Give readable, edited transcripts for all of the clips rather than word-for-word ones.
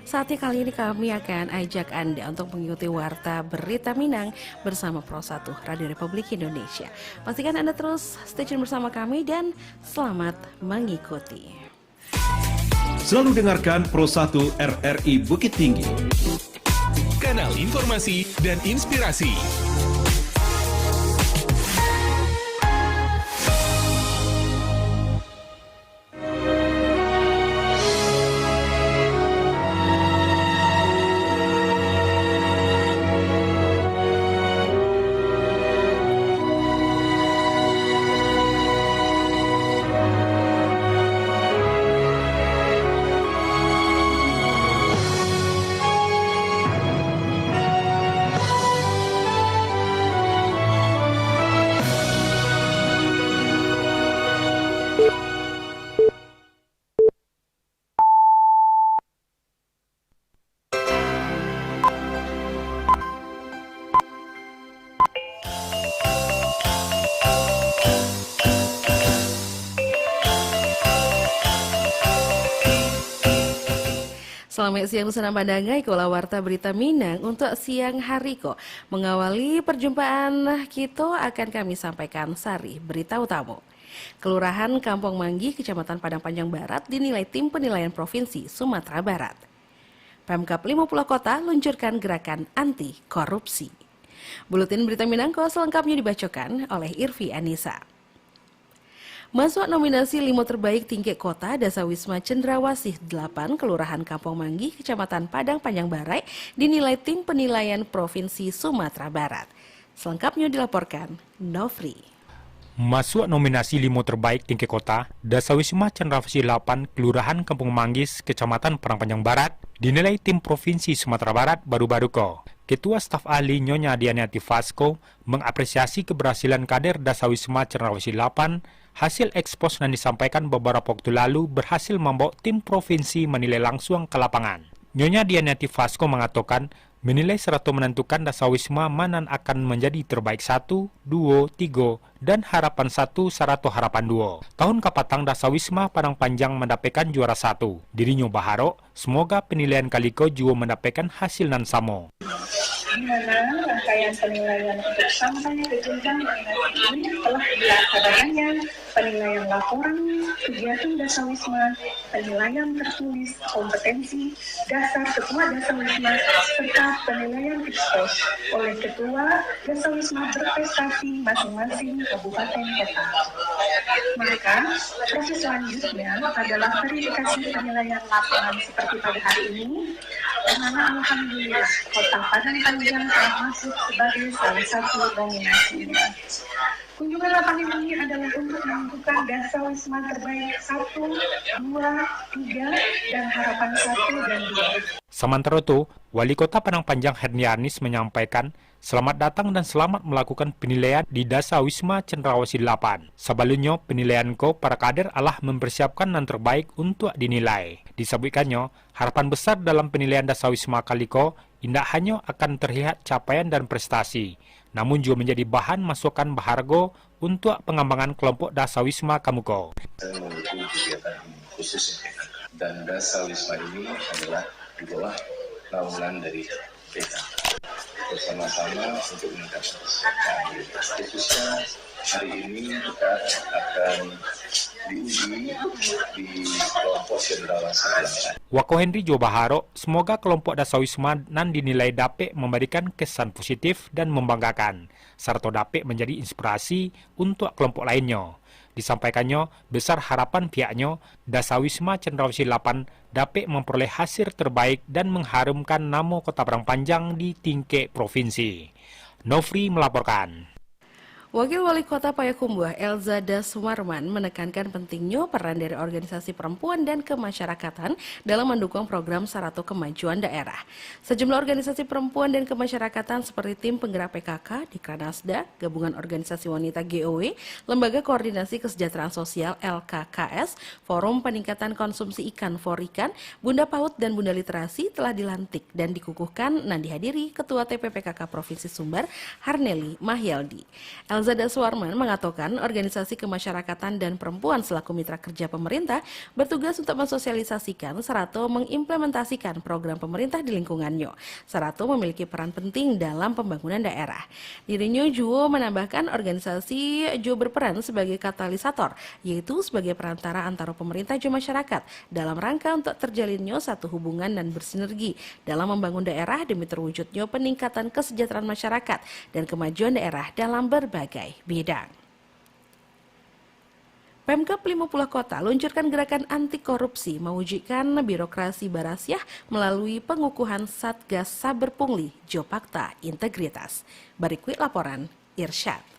Saatnya kali ini kami akan ajak Anda untuk mengikuti Warta Berita Minang bersama Pro 1 Radio Republik Indonesia. Pastikan Anda terus stay tune bersama kami dan selamat mengikuti. Selalu dengarkan Pro 1 RRI Bukit Tinggi. Kanal informasi dan inspirasi. Selamat siang Nusana Pandangai, Kola Warta Berita Minang untuk siang hari ko. Mengawali perjumpaan kita akan kami sampaikan sari berita utama. Kelurahan Kampung Manggi, Kecamatan Padang Panjang Barat dinilai tim penilaian Provinsi Sumatera Barat. Pemkab 50 Kota luncurkan gerakan anti korupsi. Buletin Berita Minangko selengkapnya dibacakan oleh Irvi Anissa. Masuk nominasi 5 terbaik tingkat kota Dasawisma Cendrawasih 8 Kelurahan Kampung Manggi, Kecamatan Padang Panjang Barat dinilai tim penilaian Provinsi Sumatera Barat. Selengkapnya dilaporkan Nofri. Masuk nominasi 5 terbaik tingkat kota Dasawisma Cendrawasih 8 Kelurahan Kampung Manggis, Kecamatan Padang Panjang Barat dinilai tim Provinsi Sumatera Barat baru-baru ko. Ketua Staf Ahli Nyonya Dianiati Vasco mengapresiasi keberhasilan kader Dasawisma Cendrawasih 8 hasil ekspos yang disampaikan beberapa waktu lalu berhasil membawa tim provinsi menilai langsung ke lapangan. Nyonya Dianiati Vasco mengatakan menilai serta menentukan Dasawisma mana akan menjadi terbaik 1, 2, 3 dan harapan 1 serta harapan 2. Tahun kapatang Dasawisma Padang Panjang mendapatkan juara 1. Dirinya berharap semoga penilaian kaliko juga mendapatkan hasil nan sama. Di mana rangkaian penilaian untuk sampai ke jenjang nominasi ini telah dilaksanakannya penilaian laporan kegiatan Dasawisma, penilaian tertulis kompetensi dasar ketua Dasawisma, serta penilaian ekspos oleh ketua Dasawisma berprestasi masing-masing kabupaten kota. Maka proses selanjutnya adalah verifikasi penilaian laporan seperti pada hari ini, di mana alhamdulillah Kota Padang Panjang telah masuk sebagai salah satu nominasi ini. Kunjungan lapangan ini adalah untuk menentukan Dasawisma terbaik 1, 2, 3, dan harapan 1 dan 2. Sementara itu, Wali Kota Padang Panjang Hernianis menyampaikan selamat datang dan selamat melakukan penilaian di Dasawisma Cendrawasih 8. Sebelumnya, penilaian para kader adalah mempersiapkan yang terbaik untuk dinilai. Disebutkannya, harapan besar dalam penilaian Dasawisma kaliko tidak hanya akan terlihat capaian dan prestasi, namun juga menjadi bahan masukan berharga untuk pengembangan kelompok Dasawisma Kamuko. Saya mendukung kegiatan khusus dan Dasawisma ini adalah di bawah naungan dari PK. Bersama-sama untuk meningkatkan kesejahteraan. Khususnya hari ini kita akan diuji di kelompok Cendrawasih 8. Wako Henry juga berharap semoga kelompok Dasawisma nan dinilai dapat memberikan kesan positif dan membanggakan, serta dapat menjadi inspirasi untuk kelompok lainnya. Disampaikannya, besar harapan pihaknya, Dasawisma Cendrawasih 8 dapat memperoleh hasil terbaik dan mengharumkan nama Kota Padang Panjang di tingkat provinsi. Nofri melaporkan. Wakil Wali Kota Payakumbuh Elza Daswarman menekankan pentingnya peran dari organisasi perempuan dan kemasyarakatan dalam mendukung program Sarato Kemajuan Daerah. Sejumlah organisasi perempuan dan kemasyarakatan seperti Tim Penggerak PKK, Dikranasda, Gabungan Organisasi Wanita GOW, Lembaga Koordinasi Kesejahteraan Sosial LKKS, Forum Peningkatan Konsumsi Ikan Forikan, Bunda PAUD dan Bunda Literasi telah dilantik dan dikukuhkan dan dihadiri Ketua TPPKK Provinsi Sumbar Harneli Mahyaldi. Azada Suarman mengatakan organisasi kemasyarakatan dan perempuan selaku mitra kerja pemerintah bertugas untuk mensosialisasikan serta mengimplementasikan program pemerintah di lingkungannya, serta memiliki peran penting dalam pembangunan daerah. Dirinya juga menambahkan organisasi juga berperan sebagai katalisator, yaitu sebagai perantara antara pemerintah dan masyarakat dalam rangka untuk terjalinnya satu hubungan dan bersinergi dalam membangun daerah demi terwujudnya peningkatan kesejahteraan masyarakat dan kemajuan daerah dalam berbagai bidang. Pemkab 50 Kota luncurkan gerakan anti korupsi mewujudkan birokrasi Barasyah melalui pengukuhan Satgas Saber Pungli Jopakta Integritas. Berikut laporan Irsyad.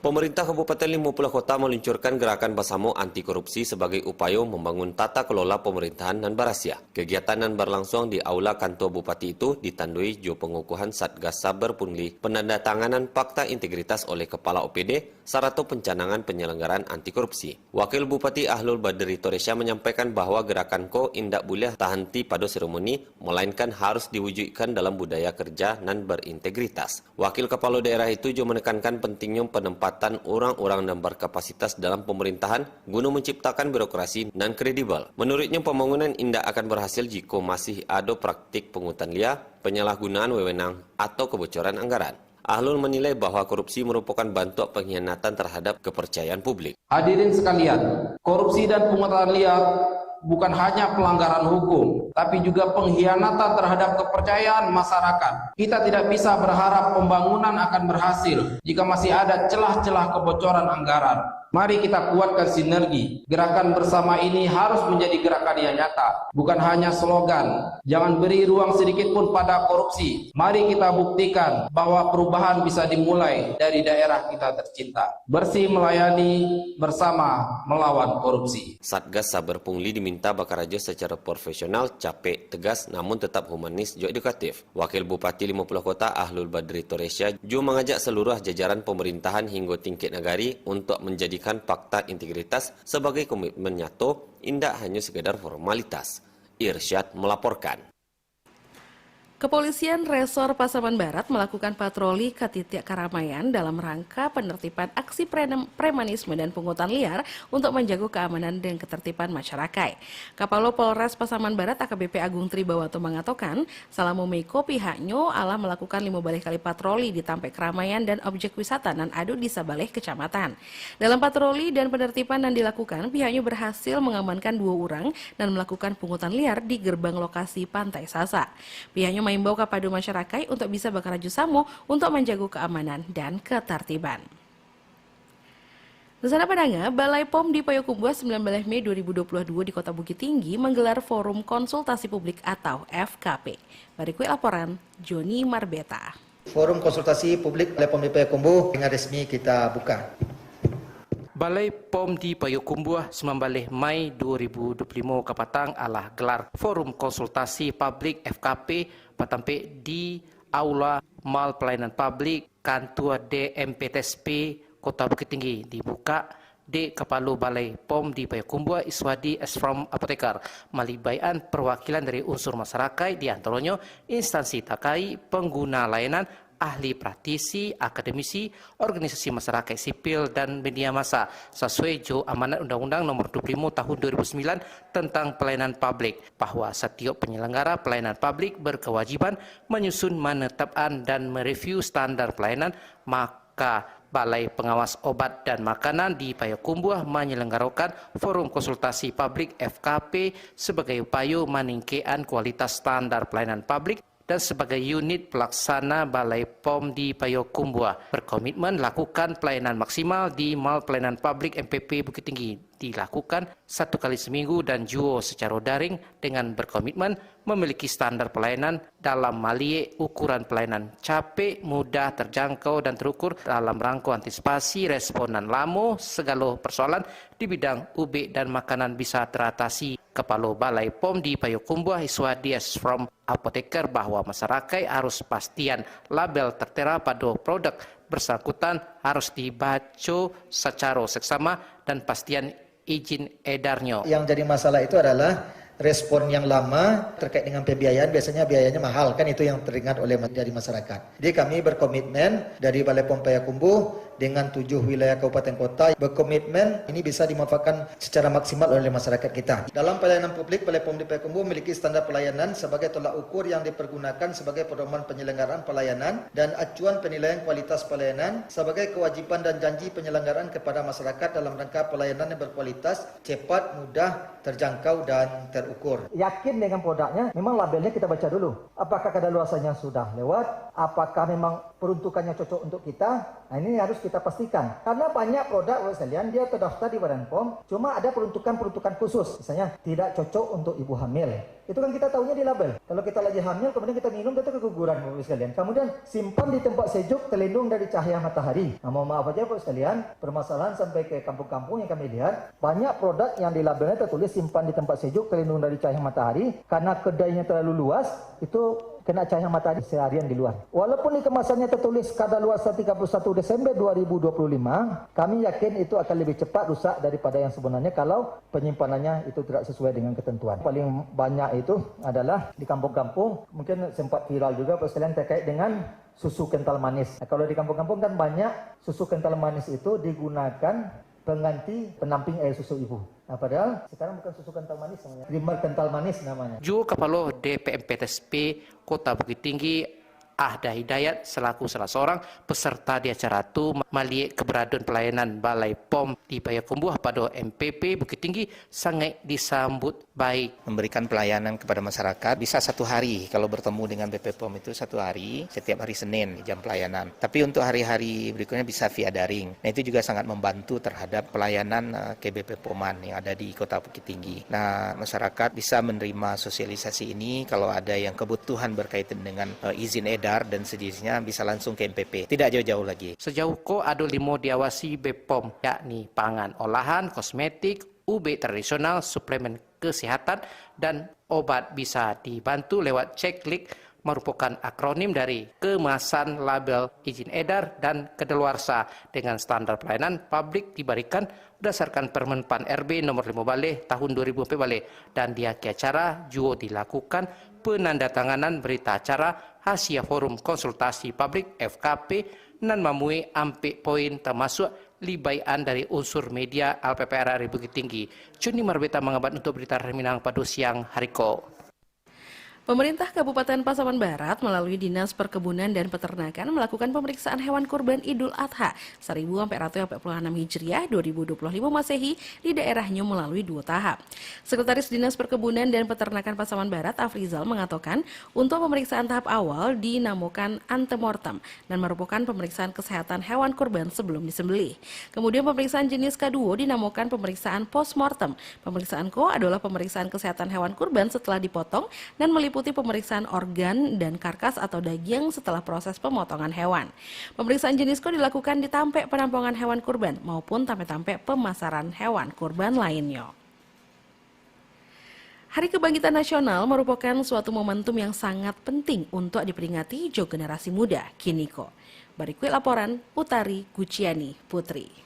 Pemerintah Kabupaten 50 Kota meluncurkan gerakan Basamo anti korupsi sebagai upaya membangun tata kelola pemerintahan dan Barasyah. Kegiatan yang berlangsung di Aula Kantor Bupati itu ditandui jo pengukuhan Satgas Saber Pungli, penandatanganan Fakta Integritas oleh Kepala OPD, serta pencanangan penyelenggaraan anti korupsi. Wakil Bupati Ahlul Badri Toresya menyampaikan bahwa gerakan ko indak boleh tahanti pada seremoni, melainkan harus diwujudkan dalam budaya kerja dan berintegritas. Wakil Kepala Daerah itu juga menekankan pentingnya penempatan orang-orang dan berkapasitas dalam pemerintahan guna menciptakan birokrasi dan kredibel. Menurutnya pembangunan indak akan berhasil jika masih ada praktik pungutan liar, penyalahgunaan wewenang atau kebocoran anggaran. Ahlul menilai bahwa korupsi merupakan bentuk pengkhianatan terhadap kepercayaan publik. Hadirin sekalian, korupsi dan pungutan liar bukan hanya pelanggaran hukum, tapi juga pengkhianatan terhadap kepercayaan masyarakat. Kita tidak bisa berharap pembangunan akan berhasil jika masih ada celah-celah kebocoran anggaran. Mari kita kuatkan sinergi. Gerakan bersama ini harus menjadi gerakan yang nyata, bukan hanya slogan. Jangan beri ruang sedikit pun pada korupsi. Mari kita buktikan bahwa perubahan bisa dimulai dari daerah kita tercinta. Bersih melayani, bersama melawan korupsi. Satgas Saber Pungli diminta bekerja secara profesional, capek, tegas, namun tetap humanis juga edukatif. Wakil Bupati 50 Kota Ahlul Badri Toresya juga mengajak seluruh jajaran pemerintahan hingga tingkat negari untuk menjadikan fakta integritas sebagai komitmen nyata, indak hanya sekedar formalitas. Irsyad melaporkan. Kepolisian Resor Pasaman Barat melakukan patroli ke titik keramaian dalam rangka penertiban aksi premanisme dan pungutan liar untuk menjaga keamanan dan ketertiban masyarakat. Kapalo Polres Pasaman Barat AKBP Agung Tribawato mengatakan, selama Meko pihaknya ala melakukan 15 kali patroli di tampak keramaian dan objek wisata dan adu di Sabaleh Kecamatan. Dalam patroli dan penertiban yang dilakukan, pihaknya berhasil mengamankan 2 orang dan melakukan pungutan liar di gerbang lokasi Pantai Sasa. Pihaknya mengimbau kepada masyarakat untuk bisa bekerja sama untuk menjaga keamanan dan ketertiban. Nusana Padanga, Balai POM di Payakumbuh 19 Mei 2022 di Kota Bukit Tinggi menggelar Forum Konsultasi Publik atau FKP. Berikut laporan Joni Marbeta. Forum Konsultasi Publik Balai POM di Payakumbuh dengan resmi kita buka. Balai POM di Payakumbuh 19 Mei 2025 kapatang alah gelar Forum Konsultasi Publik FKP patampe di Aula Mal Pelayanan Publik Kantor DMPTSP Kota Bukit Tinggi dibuka di Kepala Balai POM di Payakumbuh Iswadi Esfrom Apotekar melibatkan perwakilan dari unsur masyarakat di antaranya instansi takai, pengguna layanan, ahli praktisi, akademisi, organisasi masyarakat sipil dan media massa sesuai jo amanat Undang-Undang Nomor 25 Tahun 2009 tentang pelayanan publik bahwa setiap penyelenggara pelayanan publik berkewajiban menyusun, menetapkan dan mereview standar pelayanan. Maka Balai Pengawas Obat dan Makanan di Payakumbuh menyelenggarakan Forum Konsultasi Publik FKP sebagai upaya meningkatkan kualitas standar pelayanan publik dan sebagai unit pelaksana Balai POM di Payakumbuh berkomitmen lakukan pelayanan maksimal di Mal Pelayanan Publik MPP Bukit Tinggi dilakukan 1 kali seminggu dan juga secara daring dengan berkomitmen memiliki standar pelayanan dalam malie ukuran pelayanan capek, mudah, terjangkau dan terukur dalam rangka antisipasi responan lamo segala persoalan di bidang UB dan makanan bisa teratasi. Kepala Balai POM di Payakumbuh Iswadi from Apoteker bahwa masyarakat harus pastian label tertera pada produk bersangkutan harus dibaca secara seksama dan pastian izin edarnya. Yang jadi masalah itu adalah respon yang lama terkait dengan pembiayaan, biasanya biayanya mahal, kan itu yang teringat oleh dari masyarakat. Jadi kami berkomitmen dari Balai POM Payakumbuh dengan 7 wilayah kabupaten kota berkomitmen ini bisa dimanfaatkan secara maksimal oleh masyarakat kita. Dalam pelayanan publik, Balai POM di Payakumbuh memiliki standar pelayanan sebagai tolak ukur yang dipergunakan sebagai pedoman penyelenggaraan pelayanan dan acuan penilaian kualitas pelayanan sebagai kewajiban dan janji penyelenggaraan kepada masyarakat dalam rangka pelayanan yang berkualitas, cepat, mudah, terjangkau dan terukur. Yakin dengan produknya, memang labelnya kita baca dulu. Apakah kadaluarsanya sudah lewat? Apakah memang peruntukannya cocok untuk kita? Nah, ini harus kita pastikan. Karena banyak produk sekalian dia terdaftar di Badan POM, cuma ada peruntukan khusus. Misalnya tidak cocok untuk ibu hamil. Itu kan kita tahunya di label. Kalau kita lagi hamil, kemudian kita minum, kita keguguran Bapak sekalian. Kemudian simpan di tempat sejuk, terlindung dari cahaya matahari. Nah, mohon maaf aja Bapak sekalian, permasalahan sampai ke kampung-kampung yang kami lihat, banyak produk yang di labelnya tertulis simpan di tempat sejuk, terlindung dari cahaya matahari. Karena kedainya terlalu luas, itu kena cahaya matahari seharian di luar. Walaupun di kemasannya tertulis kadaluarsa 31 Desember 2025, kami yakin itu akan lebih cepat rusak daripada yang sebenarnya kalau penyimpanannya itu tidak sesuai dengan ketentuan. Paling banyak itu adalah di kampung-kampung, mungkin sempat viral juga Pak sekalian terkait dengan susu kental manis. Nah, kalau di kampung-kampung kan banyak susu kental manis itu digunakan pengganti penamping air susu ibu. Nah, padahal sekarang bukan susu kental manis namanya, creamer kental manis namanya. Ju Kepala DPMPTSP Kota Bukit Tinggi Ahda Hidayat selaku salah seorang peserta di acara itu melihat keberadaan pelayanan Balai POM di Payakumbuh pada MPP Bukit Tinggi sangat disambut baik. Memberikan pelayanan kepada masyarakat bisa 1 hari, kalau bertemu dengan BP POM itu 1 hari, setiap hari Senin jam pelayanan. Tapi untuk hari-hari berikutnya bisa via daring. Nah, itu juga sangat membantu terhadap pelayanan KBP POMan yang ada di Kota Bukit Tinggi. Nah, masyarakat bisa menerima sosialisasi ini kalau ada yang kebutuhan berkaitan dengan izin edar dan sejenisnya bisa langsung ke MPP. Tidak jauh-jauh lagi. Sejauh ko ada 5 diawasi BPOM, yakni pangan olahan, kosmetik, UB tradisional, suplemen kesehatan, dan obat bisa dibantu lewat ceklik merupakan akronim dari kemasan label izin edar dan kedaluarsa dengan standar pelayanan publik diberikan berdasarkan Permen PAN RB nomor 5 Baleh tahun 2004 Baleh, dan di akhir acara juga dilakukan penandatanganan berita acara hasil forum konsultasi publik FKP dan memui ampik poin termasuk libaian dari unsur media LPPR Bukit Tinggi. Juni Marbeta mengabat untuk berita Minang pada siang hari ko. Pemerintah Kabupaten Pasaman Barat melalui Dinas Perkebunan dan Peternakan melakukan pemeriksaan hewan kurban Idul Adha 1446 Hijriah 2025 Masehi di daerahnya melalui 2 tahap. Sekretaris Dinas Perkebunan dan Peternakan Pasaman Barat Afrizal mengatakan untuk pemeriksaan tahap awal dinamakan antemortem dan merupakan pemeriksaan kesehatan hewan kurban sebelum disembelih. Kemudian pemeriksaan jenis kedua dinamakan pemeriksaan postmortem. Pemeriksaan ko adalah pemeriksaan kesehatan hewan kurban setelah dipotong dan meliputi pemeriksaan organ dan karkas atau daging setelah proses pemotongan hewan. Pemeriksaan jenis ko dilakukan di tampek penampungan hewan kurban maupun tampek-tampek pemasaran hewan kurban lainnya. Hari Kebangkitan Nasional merupakan suatu momentum yang sangat penting untuk diperingati jo generasi muda kini ko. Berikut laporan Utari Guciani Putri.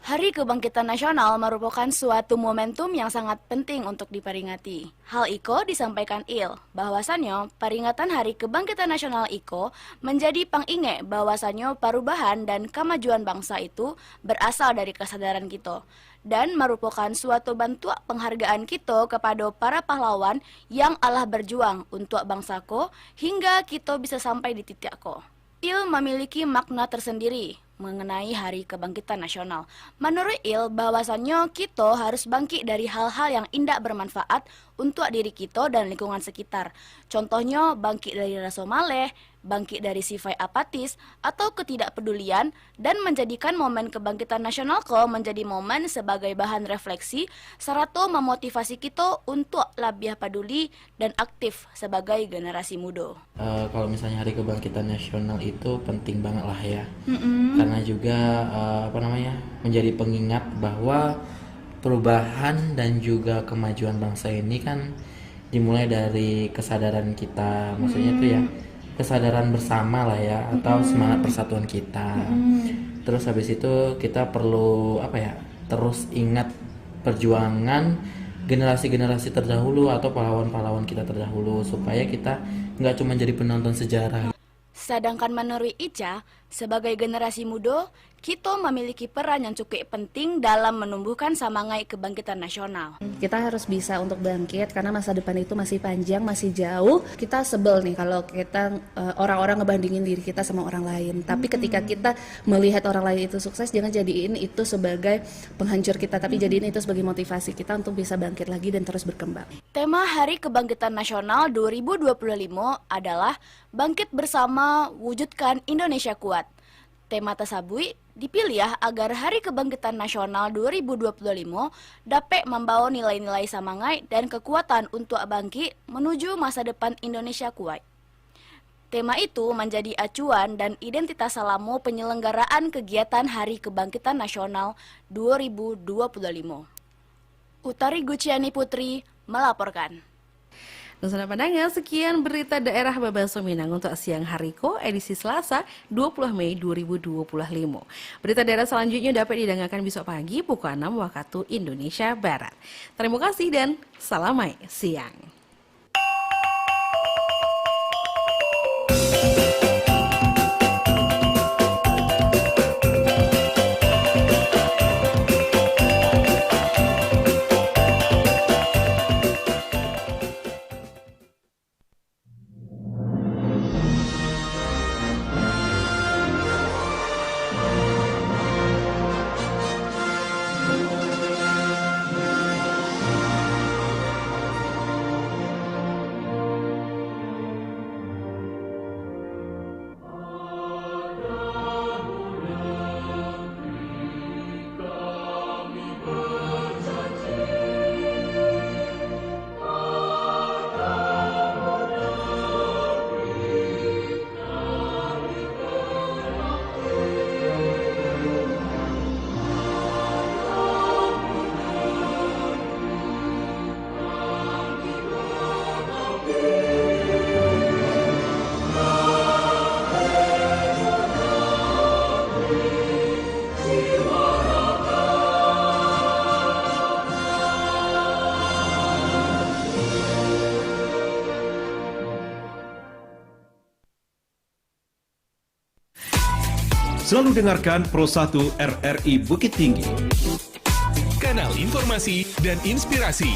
Hari Kebangkitan Nasional merupakan suatu momentum yang sangat penting untuk diperingati. Hal iko disampaikan Il, bahwasannya peringatan Hari Kebangkitan Nasional iko menjadi panginge bahwasannya perubahan dan kemajuan bangsa itu berasal dari kesadaran kita dan merupakan suatu bentuk penghargaan kita kepada para pahlawan yang Allah berjuang untuk bangsaku hingga kita bisa sampai di titik ko. Il memiliki makna tersendiri mengenai Hari Kebangkitan Nasional. Menurut Il, bahwasannya kita harus bangkit dari hal-hal yang indah bermanfaat untuk diri kita dan lingkungan sekitar. Contohnya, bangkit dari rasa maleh, bangkit dari sifat apatis atau ketidakpedulian, dan menjadikan momen kebangkitan nasional menjadi momen sebagai bahan refleksi serta memotivasi kita untuk lebih peduli dan aktif sebagai generasi muda. Kalau misalnya Hari Kebangkitan Nasional itu penting banget lah ya, karena juga menjadi pengingat bahwa perubahan dan juga kemajuan bangsa ini kan dimulai dari kesadaran kita, maksudnya itu ya kesadaran bersama lah ya, atau semangat persatuan kita. Terus habis itu kita perlu terus ingat perjuangan generasi-generasi terdahulu atau pahlawan-pahlawan kita terdahulu supaya kita nggak cuma jadi penonton sejarah. Sedangkan menurut Ica, sebagai generasi muda, Kito memiliki peran yang cukup penting dalam menumbuhkan semangat kebangkitan nasional. Kita harus bisa untuk bangkit karena masa depan itu masih panjang, masih jauh. Kita sebel nih kalau kita orang-orang ngebandingin diri kita sama orang lain. Tapi ketika kita melihat orang lain itu sukses, jangan jadiin itu sebagai penghancur kita, tapi jadiin itu sebagai motivasi kita untuk bisa bangkit lagi dan terus berkembang. Tema Hari Kebangkitan Nasional 2025 adalah Bangkit Bersama Wujudkan Indonesia Kuat. Tema tersebut dipilih agar Hari Kebangkitan Nasional 2025 dapat membawa nilai-nilai semangat dan kekuatan untuk bangkit menuju masa depan Indonesia kuat. Tema itu menjadi acuan dan identitas selama penyelenggaraan kegiatan Hari Kebangkitan Nasional 2025. Utari Guciani Putri melaporkan. Saudara pandangan, sekian berita daerah Babaso Minang untuk siang hari ko edisi Selasa 20 Mei 2025. Berita daerah selanjutnya dapat didengarkan besok pagi pukul 6 waktu Indonesia Barat. Terima kasih dan salamai siang. Selalu dengarkan Pro 1 RRI Bukit Tinggi. Kanal informasi dan inspirasi.